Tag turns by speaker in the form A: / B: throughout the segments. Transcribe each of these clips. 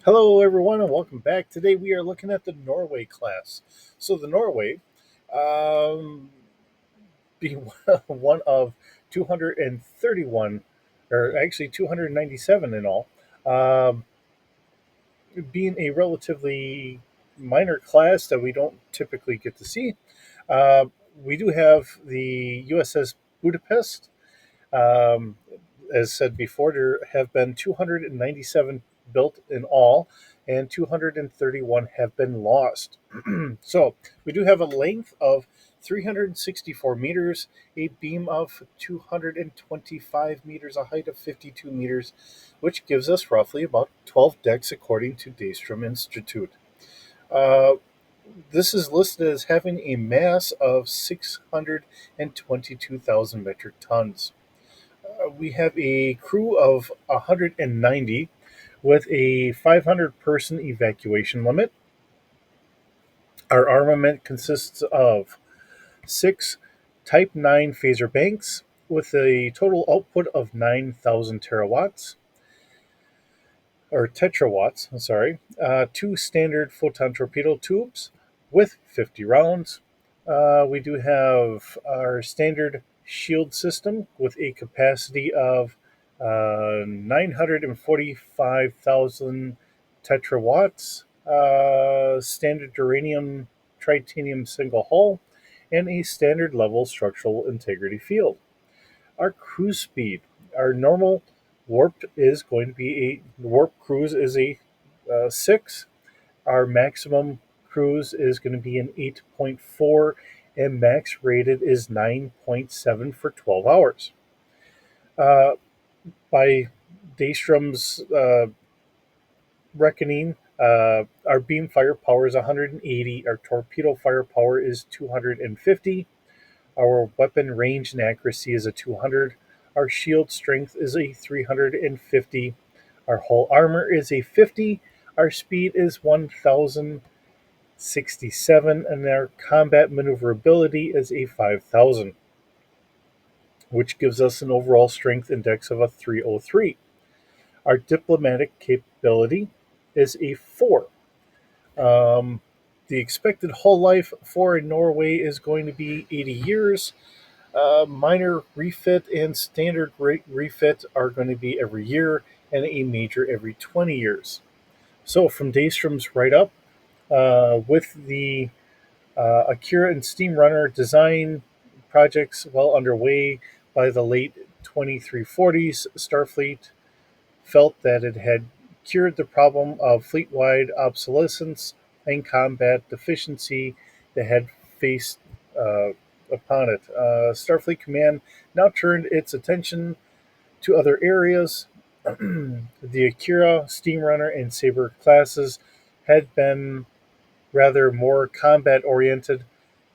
A: Hello, everyone, and welcome back. Today we are looking at the Norway class. So, the Norway, um, being one of 231, or actually 297 in all, um, being a relatively minor class that we don't typically get to see. Uh, we do have the USS Budapest. Um, as said before, there have been 297 built in all, and 231 have been lost. So we do have a length of 364 meters, a beam of 225 meters, a height of 52 meters, which gives us roughly about 12 decks according to Daystrom Institute. Uh, this is listed as having a mass of 622,000 metric tons. We have a crew of 190 with a 500 person evacuation limit. Our armament consists of six Type 9 phaser banks with a total output of 9,000 terawatts, or tetrawatts, I'm sorry, two standard photon torpedo tubes with 50 rounds. We do have our standard shield system with a capacity of 945,000 tetrawatts, standard uranium tritanium single hull, and a standard level structural integrity field. Our cruise speed, our normal warp is going to be warp cruise is a 6. Our maximum cruise is going to be an 8.4, and max rated is 9.7 for 12 hours. Uh, by Daystrom's reckoning, our beam firepower is 180, our torpedo firepower is 250, our weapon range and accuracy is a 200, our shield strength is a 350, our hull armor is a 50, our speed is 1,067, and our combat maneuverability is a 5,000, which gives us an overall strength index of a 303. Our diplomatic capability is a 4. Um, the expected hull life for Norway is going to be 80 years. Minor refit and standard refit are going to be every year, and a major every 20 years. So, from Daystrom's write up, with the Akira and Steam Runner design projects well underway by the late 2340s, Starfleet felt that it had cured the problem of fleet wide obsolescence and combat deficiency that had faced uh, upon it. Starfleet Command now turned its attention to other areas. The Akira, Steam Runner, and Saber classes had been rather more combat oriented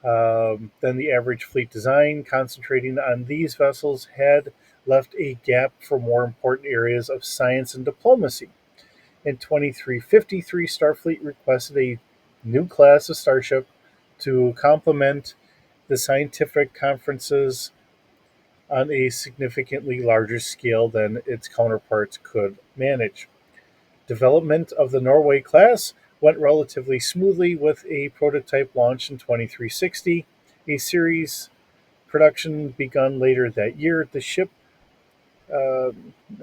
A: than the average fleet design. Concentrating on these vessels had left a gap for more important areas of science and diplomacy. In 2353, Starfleet requested a new class of starship to complement the scientific conferences on a significantly larger scale than its counterparts could manage. Development of the Norway class went relatively smoothly with a prototype launch in 2360. A series production begun later that year. The ship uh,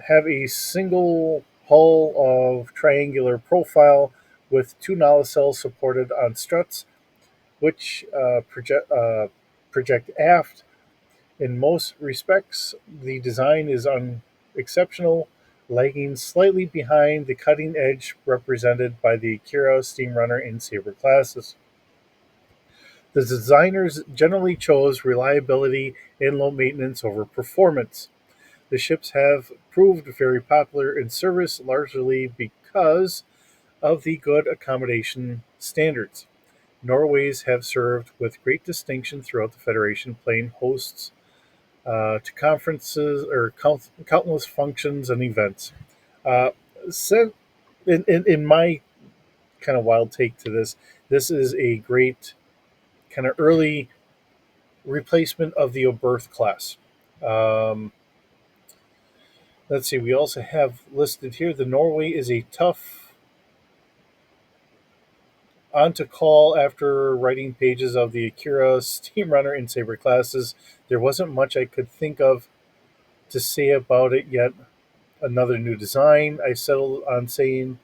A: have a single hull of triangular profile with two nacelles supported on struts, which project aft. In most respects, the design is exceptional, lagging slightly behind the cutting edge represented by the Akira, Steam Runner, and Saber classes. The designers generally chose reliability and low maintenance over performance. The ships have proved very popular in service largely because of the good accommodation standards. Norways have served with great distinction throughout the Federation, playing hosts to conferences or countless functions and events. Uh, sent, in my kind of wild take to this, this is a great kind of early replacement of the Oberth class. Um, let's see, we also have listed here the Norway is a tough. On to call after writing pages of the Akira Steam Runner and Saber classes. There wasn't much I could think of to say about it yet. Another new design. I settled on saying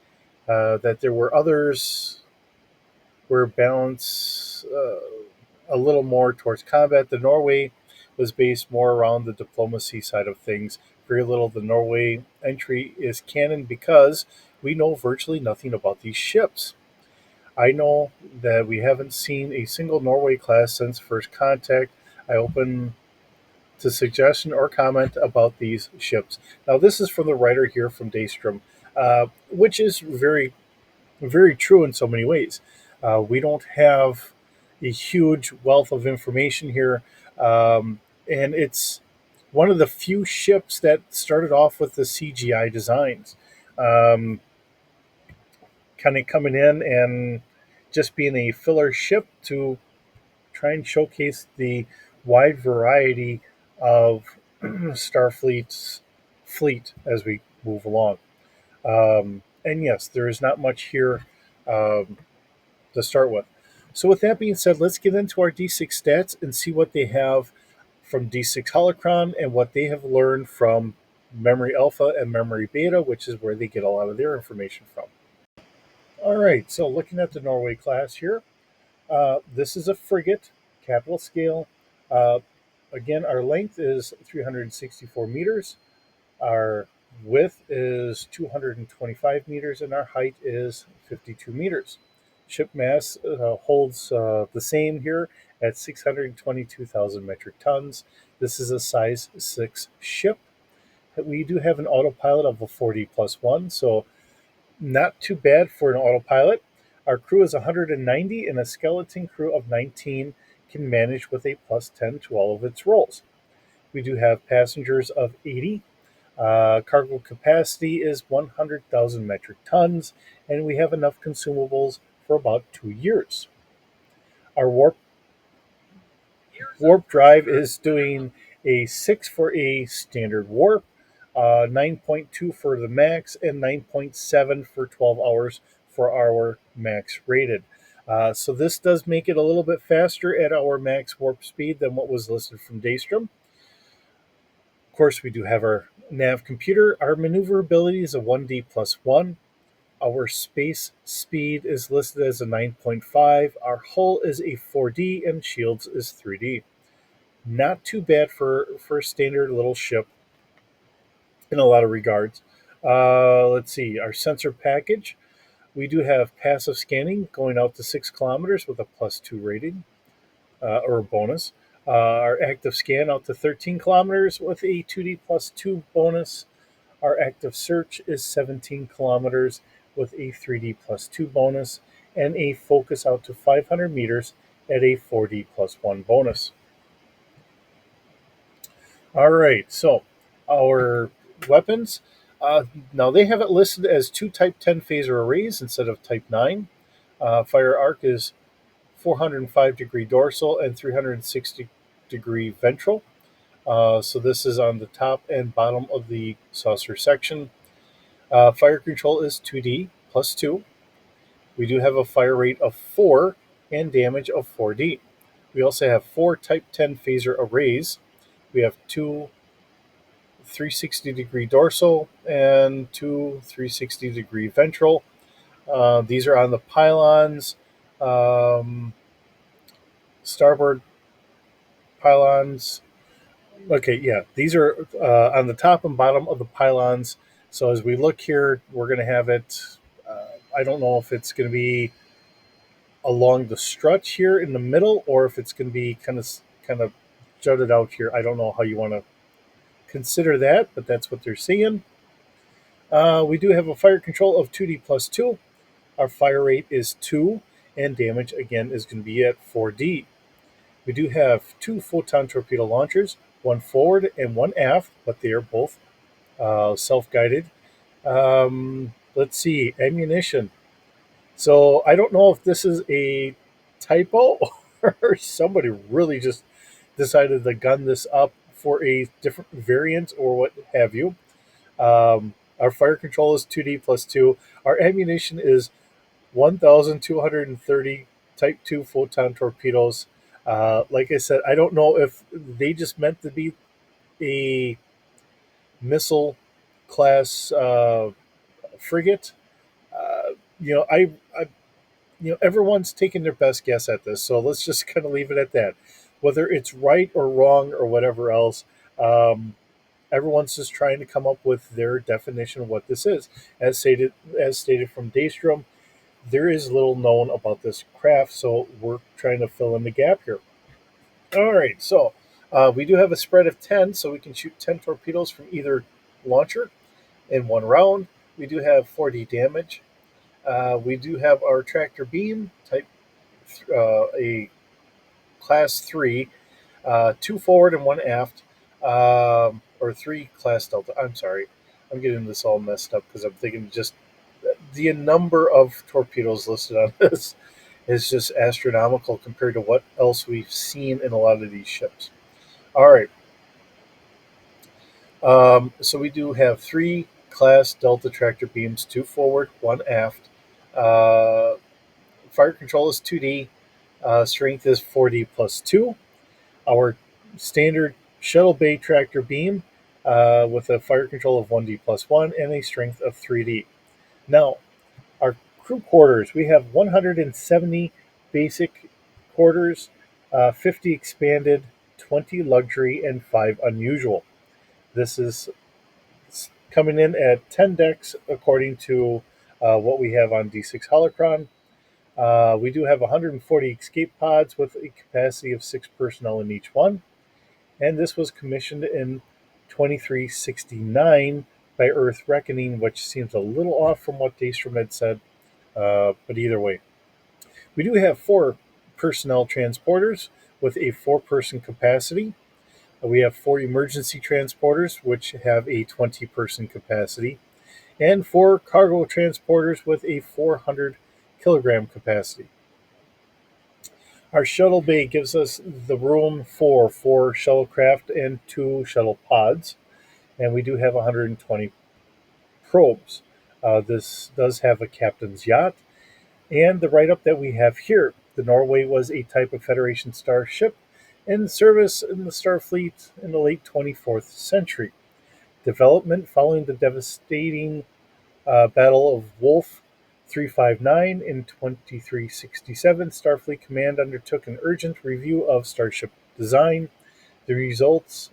A: that there were others were balanced a little more towards combat. The Norway was based more around the diplomacy side of things. Very little of the Norway entry is canon because we know virtually nothing about these ships. I know that we haven't seen a single Norway class since First Contact. I open to suggestion or comment about these ships. Now, this is from the writer here from Daystrom, which is very true in so many ways. We don't have a huge wealth of information here, and it's one of the few ships that started off with the CGI designs, um, kind of coming in and just being a filler ship to try and showcase the wide variety of Starfleet's fleet as we move along. And yes, there is not much here um, to start with. So, with that being said, let's get into our D6 stats and see what they have from D6 Holocron and what they have learned from Memory Alpha and Memory Beta, which is where they get a lot of their information from. All right, so looking at the Norway class here, this is a frigate, capital scale. Uh, Again, our length is 364 meters. Our width is 225 meters, and our height is 52 meters. Ship mass holds the same here at 622,000 metric tons. This is a size 6 ship. We do have an autopilot of a 4D plus 1, so not too bad for an autopilot. Our crew is 190, and a skeleton crew of 19 can manage with a plus 10 to all of its rolls. We do have passengers of 80. Cargo capacity is 100,000 metric tons, and we have enough consumables for about 2 years. Our warp drive is doing a 6 for a standard warp, 9.2 for the max, and 9.7 for 12 hours for our max rated. So this does make it a little bit faster at our max warp speed than what was listed from Daystrom. Of course, we do have our nav computer. Our maneuverability is a 1D plus 1. Our space speed is listed as a 9.5. Our hull is a 4D, and shields is 3D. Not too bad for a standard little ship in a lot of regards. Let's see, our sensor package. We do have passive scanning going out to 6 kilometers with a plus 2 rating or a bonus. Our active scan out to 13 kilometers with a 2D plus 2 bonus. Our active search is 17 kilometers with a 3D plus 2 bonus, and a focus out to 500 meters at a 4D plus 1 bonus. All right, so our weapons. Now they have it listed as two Type 10 phaser arrays instead of Type 9. Fire arc is 405-degree dorsal and 360-degree ventral. So this is on the top and bottom of the saucer section. Fire control is 2D plus 2. We do have a fire rate of 4 and damage of 4D. We also have 4 Type 10 phaser arrays. We have two 360-degree dorsal and two 360-degree ventral. These are on the pylons, starboard pylons. Okay, yeah, these are on the top and bottom of the pylons. So as we look here, we're going to have it. I don't know if it's going to be along the strut here in the middle, or if it's going to be kind of jutted out here. I don't know how you want to consider that, but that's what they're saying. We do have a fire control of 2D plus 2. Our fire rate is 2, and damage again is going to be at 4D. We do have two photon torpedo launchers, one forward and one aft, but they are both self-guided. Let's see, ammunition. So I don't know if this is a typo or somebody really just decided to gun this up for a different variant or what have you. Our fire control is 2D plus 2. Our ammunition is 1,230 Type 2 photon torpedoes. Like I said, I don't know if they just meant to be a missile class frigate. You know, everyone's taking their best guess at this, so let's just kind of leave it at that. Whether it's right or wrong or whatever else, um, everyone's just trying to come up with their definition of what this is. As stated from Daystrom, there is little known about this craft, so we're trying to fill in the gap here. All right, so we do have a spread of 10, so we can shoot 10 torpedoes from either launcher in one round. We do have 40 damage. We do have our tractor beam type, a class 3, two forward and one aft, or three class delta. I'm sorry, I'm getting this all messed up because I'm thinking just the number of torpedoes listed on this is just astronomical compared to what else we've seen in a lot of these ships. All right, so we do have three class delta tractor beams, two forward, one aft. Uh, Fire control is 2D. Strength is 4D plus 2. Our standard shuttle bay tractor beam with a fire control of 1D plus 1 and a strength of 3D. Now, our crew quarters, we have 170 basic quarters, 50 expanded, 20 luxury, and 5 unusual. This is coming in at 10 decks according to what we have on D6 Holocron. We do have 140 escape pods with a capacity of 6 personnel in each one. And this was commissioned in 2369 by Earth Reckoning, which seems a little off from what Daystrom had said, but either way. We do have 4 personnel transporters with a 4-person capacity. We have 4 emergency transporters, which have a 20-person capacity, and 4 cargo transporters with a 400 kilogram capacity. Our shuttle bay gives us the room for 4 shuttlecraft and 2 shuttle pods, and we do have 120 probes. This does have a captain's yacht, and the write up that we have here. The Norway was a type of Federation starship in service in the Starfleet in the late 24th century. Development following the devastating Battle of Wolf 359 in 2367, Starfleet Command undertook an urgent review of starship design. The results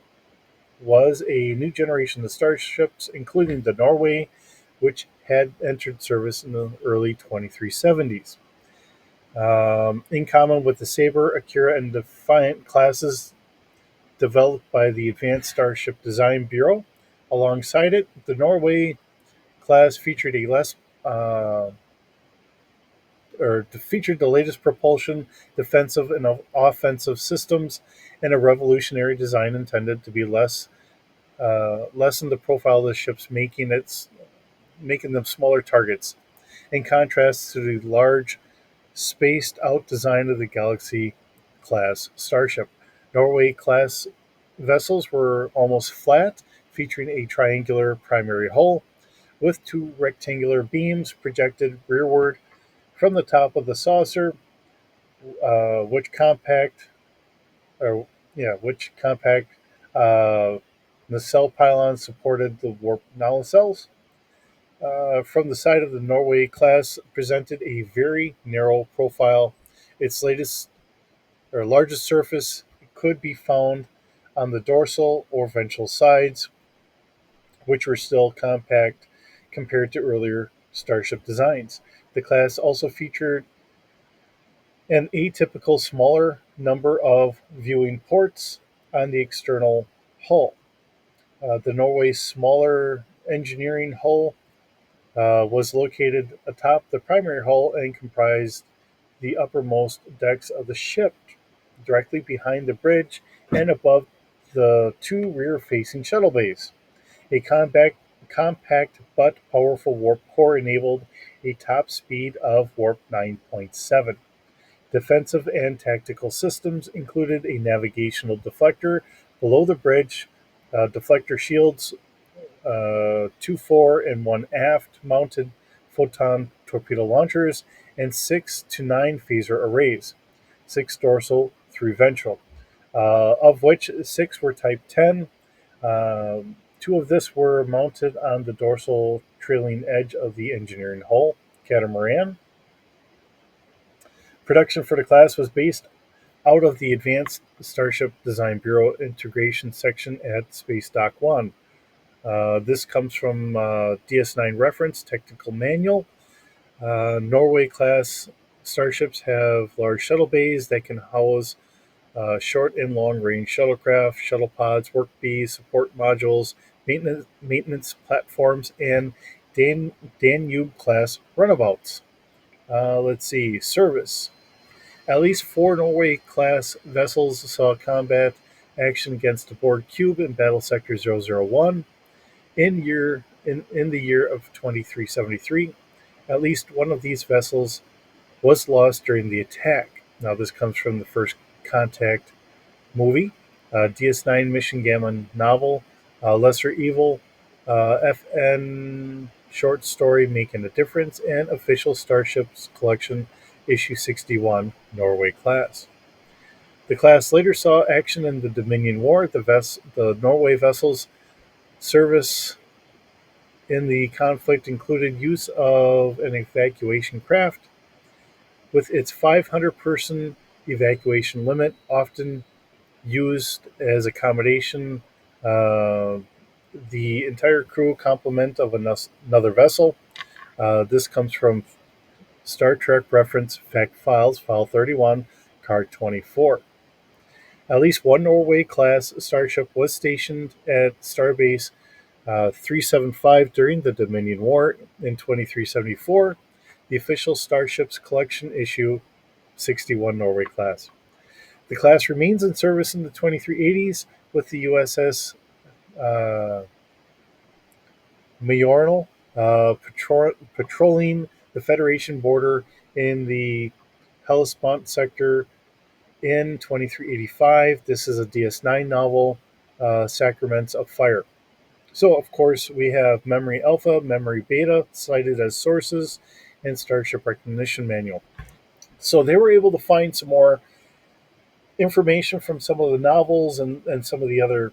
A: was a new generation of starships, including the Norway, which had entered service in the early 2370s. In common with the Sabre, Akira, and Defiant classes developed by the Advanced Starship Design Bureau. Alongside it, the Norway class featured a less or featured the latest propulsion, defensive and offensive systems, and a revolutionary design intended to be lessen the profile of the ships, making them smaller targets. In contrast to the large, spaced out design of the Galaxy class starship, Norway class vessels were almost flat, featuring a triangular primary hull with 2 rectangular beams projected rearward from the top of the saucer, which compact or which compact uh, nacelle pylons supported the warp nacelles. From the side of the Norway class presented a very narrow profile. Its latest or largest surface could be found on the dorsal or ventral sides, which were still compact compared to earlier starship designs. The class also featured an atypical smaller number of viewing ports on the external hull. The Norway's smaller engineering hull was located atop the primary hull and comprised the uppermost decks of the ship, directly behind the bridge and above the 2 rear-facing shuttle bays. A compact but powerful warp core enabled a top speed of warp 9.7. Defensive and tactical systems included a navigational deflector below the bridge, deflector shields, 2 fore and 1 aft mounted photon torpedo launchers, and 6 to 9 phaser arrays, 6 dorsal, 3 ventral, of which 6 were Type 10. Two of this were mounted on the dorsal trailing edge of the engineering hull catamaran. Production for the class was based out of the Advanced Starship Design Bureau Integration Section at Space Dock 1. This comes from DS9 Reference Technical Manual. Norway class starships have large shuttle bays that can house short and long range shuttlecraft, shuttle pods, work bees, support modules, maintenance platforms, and Danube class runabouts. Let's see, service. At least 4 Norway-class vessels saw combat action against the Borg Cube in Battle Sector 001 in the year of 2373. At least one of these vessels was lost during the attack. Now, this comes from the First Contact movie, DS9 Mission Gamma novel, Lesser Evil, FN short story Making a Difference, and Official Starships Collection Issue 61, Norway class. The class later saw action in the Dominion War. The Norway vessels' service in the conflict included use of an evacuation craft with its 500-person evacuation limit, often used as accommodation. Uh, the entire crew complement of another vessel. This comes from Star Trek Reference Fact Files, File 31, Card 24. At least one Norway class starship was stationed at Starbase 375 during the Dominion War in 2374, the official Starships Collection issue 61 Norway class. The class remains in service in the 2380s with the USS uh, Mayornal patrolling the Federation border in the Hellespont sector in 2385. This is a DS9 novel, Sacraments of Fire. So, of course, we have Memory Alpha, Memory Beta cited as sources, and Starship Recognition Manual. So they were able to find some more information from some of the novels and some of the other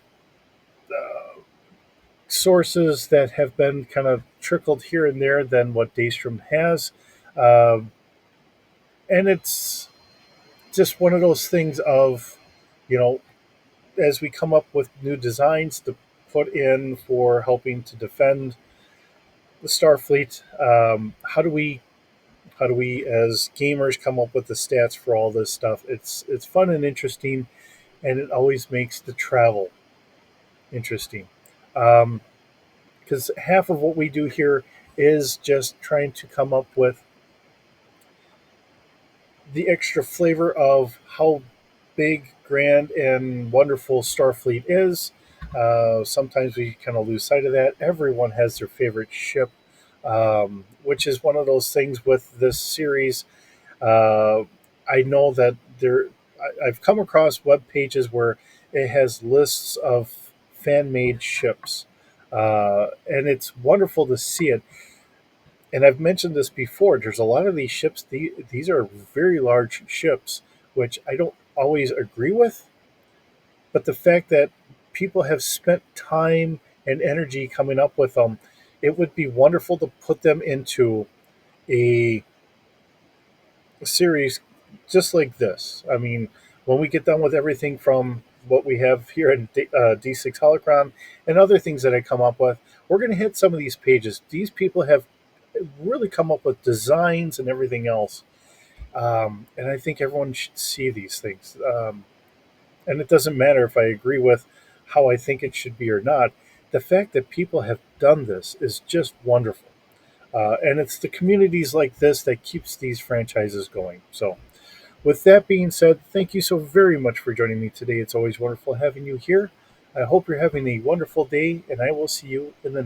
A: sources that have been kind of trickled here and there than what Daystrom has. Um, and it's just one of those things of, you know, as we come up with new designs to put in for helping to defend the Starfleet, how do we as gamers come up with the stats for all this stuff? It's fun and interesting, and it always makes the travel interesting. Um, because half of what we do here is just trying to come up with the extra flavor of how big, grand, and wonderful Starfleet is. Sometimes we kind of lose sight of that. Everyone has their favorite ship, which is one of those things with this series. Uh, I know that I've come across web pages where it has lists of fan made ships. And it's wonderful to see it. And I've mentioned this before. There's a lot of these ships. These are very large ships, which I don't always agree with. But the fact that people have spent time and energy coming up with them, it would be wonderful to put them into a series just like this. I mean, when we get done with everything from what we have here in D6 Holocron and other things that I come up with, we're going to hit some of these pages. These people have really come up with designs and everything else. And I think everyone should see these things. And it doesn't matter if I agree with how I think it should be or not. The fact that people have done this is just wonderful. And it's the communities like this that keeps these franchises going. So, with that being said, thank you so very much for joining me today. It's always wonderful having you here. I hope you're having a wonderful day, and I will see you in the next.